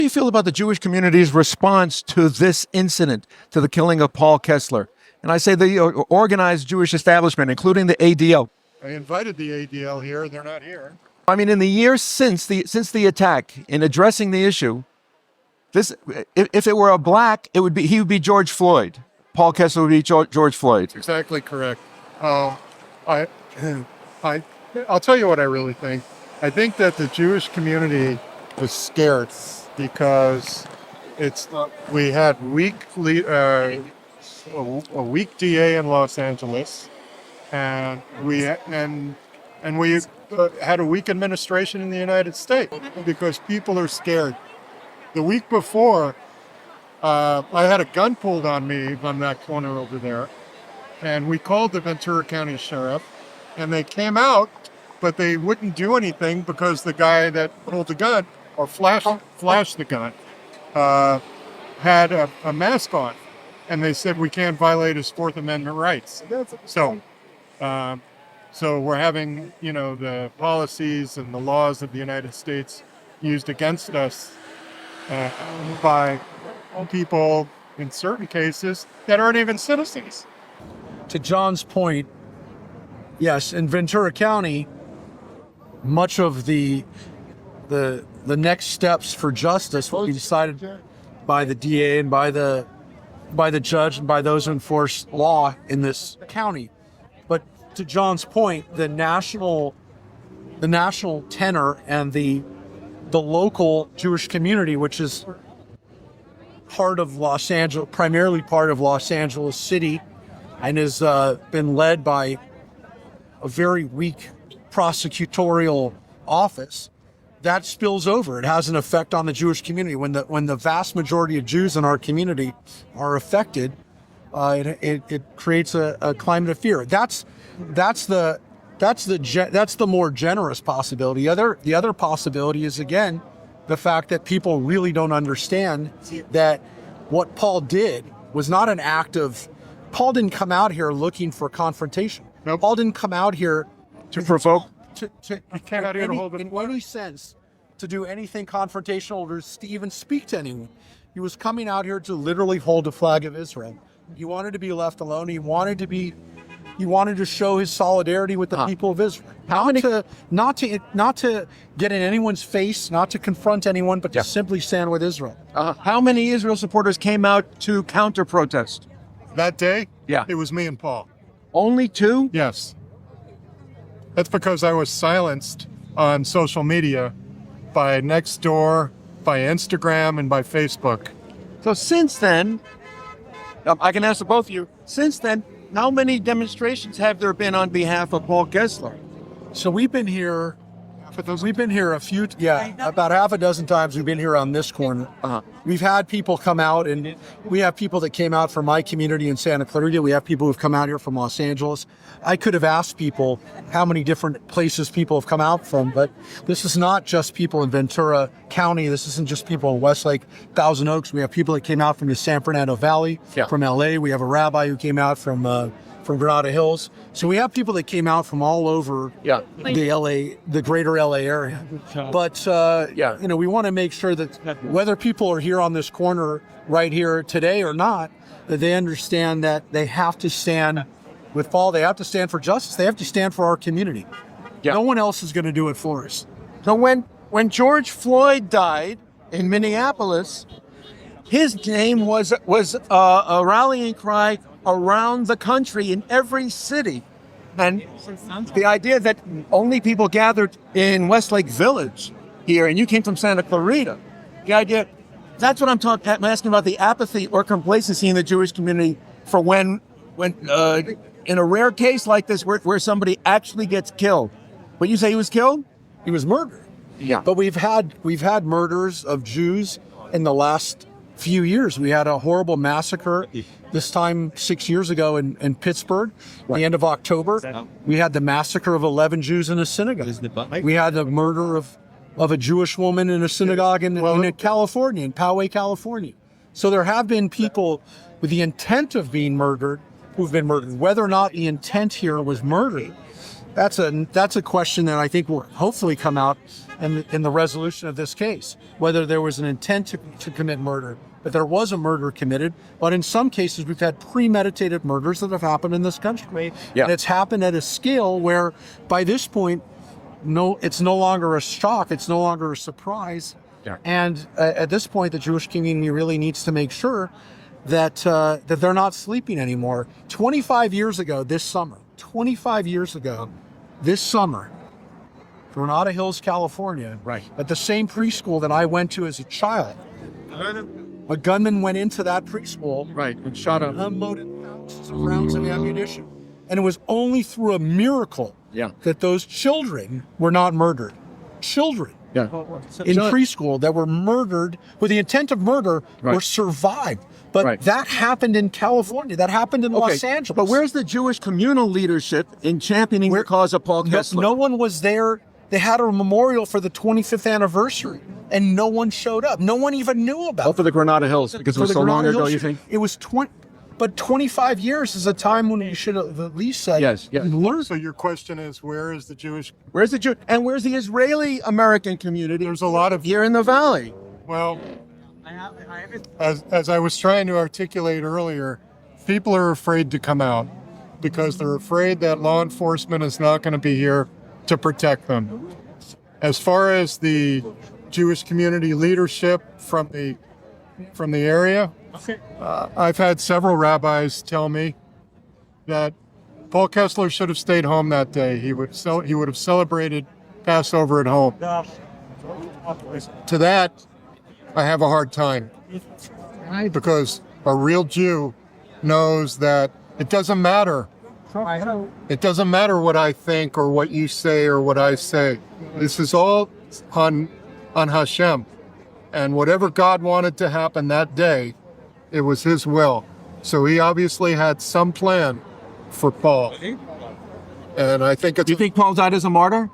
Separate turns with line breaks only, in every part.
do you feel about the Jewish community's response to this incident, to the killing of Paul Kessler? And I say the organized Jewish establishment, including the ADL.
I invited the ADL here. They're not here.
I mean, in the years since the attack, in addressing the issue, this if it were a black, he would be George Floyd. Paul Kessler would be George Floyd.
Exactly correct. I I'll tell you what I really think. I think that the Jewish community was scared because we had a weak DA in Los Angeles, and we had a weak administration in the United States because people are scared. The week before, I had a gun pulled on me on that corner over there, and we called the Ventura County Sheriff, and they came out, but they wouldn't do anything because the guy that pulled the gun or flashed the gun had a mask on, and they said we can't violate his Fourth Amendment rights. So we're having, the policies and the laws of the United States used against us by people in certain cases that aren't even citizens.
To John's point, yes, in Ventura County, much of the next steps for justice will be decided by the DA and by the judge and by those who enforce law in this county. But to John's point, the national tenor and the local Jewish community, which is part of Los Angeles, primarily part of Los Angeles City, and has been led by a very weak prosecutorial office, that spills over. It has an effect on the Jewish community. When the vast majority of Jews in our community are affected, it creates a climate of fear. That's the more generous possibility. The other possibility is, again, the fact that people really don't understand that what Paul did was not an act of. Paul didn't come out here looking for confrontation.
Nope.
Paul didn't come out here
To provoke.
in any sense to do anything confrontational or to even speak to anyone. He was coming out here to literally hold the flag of Israel. He wanted to be left alone. He wanted to show his solidarity with the people of Israel. Not to get in anyone's face, not to confront anyone, but to simply stand with Israel.
How many Israel supporters came out to counter-protest?
That day,
Yeah.
it was me and Paul.
Only two?
Yes. That's because I was silenced on social media by Nextdoor, by Instagram, and by Facebook.
So since then, I can ask the both of you, since then, how many demonstrations have there been on behalf of Paul Kessler?
So we've been here about half a dozen times. We've been here on this corner. We've had people come out, and we have people that came out from my community in Santa Clarita. We have people who've come out here from Los Angeles. I could have asked people how many different places people have come out from, but this is not just people in Ventura County. This isn't just people in Westlake, Thousand Oaks. We have people that came out from the San Fernando Valley, from LA. We have a rabbi who came out from Granada Hills. So we have people that came out from all over the greater LA area. But, we want to make sure that whether people are here on this corner right here today or not, that they understand that they have to stand with Paul. They have to stand for justice. They have to stand for our community.
Yeah.
No one else is going to do it for us.
So when George Floyd died in Minneapolis, his name was a rallying cry around the country in every city. And the idea that only people gathered in Westlake Village here, and you came from Santa Clarita, the idea, that's what I'm asking about, the apathy or complacency in the Jewish community for when in a rare case like this where somebody actually gets killed. But you say he was killed?
He was murdered.
Yeah.
But we've had murders of Jews in the last few years. We had a horrible massacre this time 6 years ago in Pittsburgh, the end of October. We had the massacre of 11 Jews in a synagogue. We had the murder of a Jewish woman in a synagogue in California, in Poway, California. So there have been people with the intent of being murdered who've been murdered. Whether or not the intent here was murder That's a question that I think will hopefully come out in the resolution of this case, whether there was an intent to commit murder, but there was a murder committed. But in some cases, we've had premeditated murders that have happened in this country.
Yeah.
And it's happened at a scale where by this point, it's no longer a shock. It's no longer a surprise.
Yeah.
And at this point, the Jewish community really needs to make sure that they're not sleeping anymore. 25 years ago this summer, Granada Hills, California,
Right.
at the same preschool that I went to as a child, a gunman went into that preschool,
Right. And shot him.
unloaded thousands of rounds of ammunition. And it was only through a miracle
Yeah.
that those children were not murdered. Children
Yeah.
in preschool that were murdered with the intent of murder
Right.
were survived. But
Right.
that happened in California. That happened in Los Angeles.
But where's the Jewish communal leadership in championing the cause of Paul Kessler?
No one was there. They had a memorial for the 25th anniversary, and no one showed up. No one even knew about
Oh, for the Granada Hills, because it
For
was
the
so long
Granada
ago,
Hills
you
shooting.
think?
It was 20, but 25 years is a time when you should have at least said,
Yes, yes.
learn.
So your question is, where is the Jewish?
Where's the Jew and where's the Israeli American community?
There's a lot of
Here in the valley.
Well, as I was trying to articulate earlier, people are afraid to come out because they're afraid that law enforcement is not going to be here to protect them. As far as the Jewish community leadership from the area, I've had several rabbis tell me that Paul Kessler should have stayed home that day. He would have celebrated Passover at home. To that, I have a hard time because a real Jew knows that it doesn't matter. It doesn't matter what I think or what you say or what I say. This is all on Hashem. And whatever God wanted to happen that day, it was his will. So he obviously had some plan for Paul. And I think it's
Do you think Paul died as a martyr?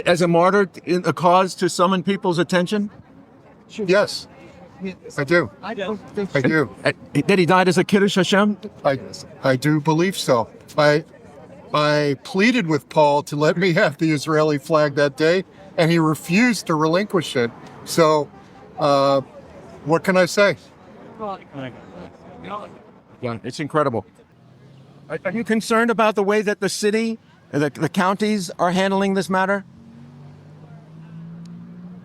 As a martyr in a cause to summon people's attention?
yes, I do. I do.
That he died as a Kiddush Hashem?
I do believe so. I pleaded with Paul to let me have the Israeli flag that day, and he refused to relinquish it. So, what can I say?
Yeah, it's incredible. Are you concerned about the way that the city, the counties are handling this matter?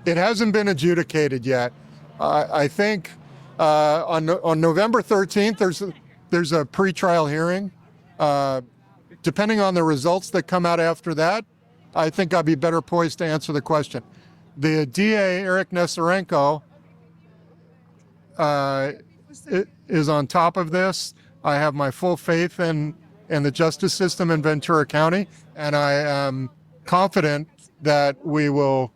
It hasn't been adjudicated yet. I think on November 13th, there's a pretrial hearing. Depending on the results that come out after that, I think I'll be better poised to answer the question. The DA, Eric Nesarenko, is on top of this. I have my full faith in the justice system in Ventura County, and I am confident that we will.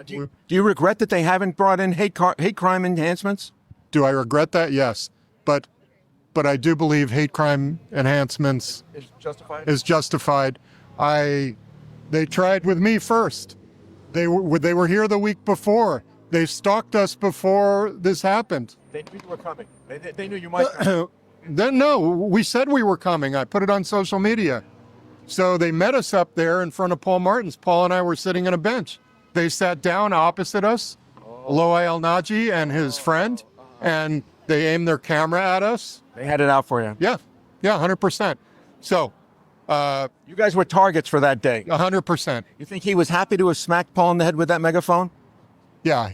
Do you regret that they haven't brought in hate crime enhancements?
Do I regret that? Yes, but I do believe hate crime enhancements is justified. They tried with me first. They were here the week before. They stalked us before this happened.
They knew you were coming. They knew you might.
Then no, we said we were coming. I put it on social media. So they met us up there in front of Paul Martin's. Paul and I were sitting on a bench. They sat down opposite us, Loai El-Naji and his friend, and they aimed their camera at us.
They had it out for you.
Yeah, 100%. So,
You guys were targets for that day.
100%.
You think he was happy to have smacked Paul in the head with that megaphone?
Yeah.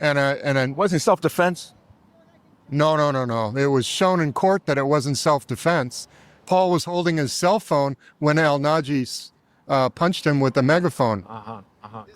And
It wasn't self-defense?
no. It was shown in court that it wasn't self-defense. Paul was holding his cell phone when El-Naji punched him with the megaphone.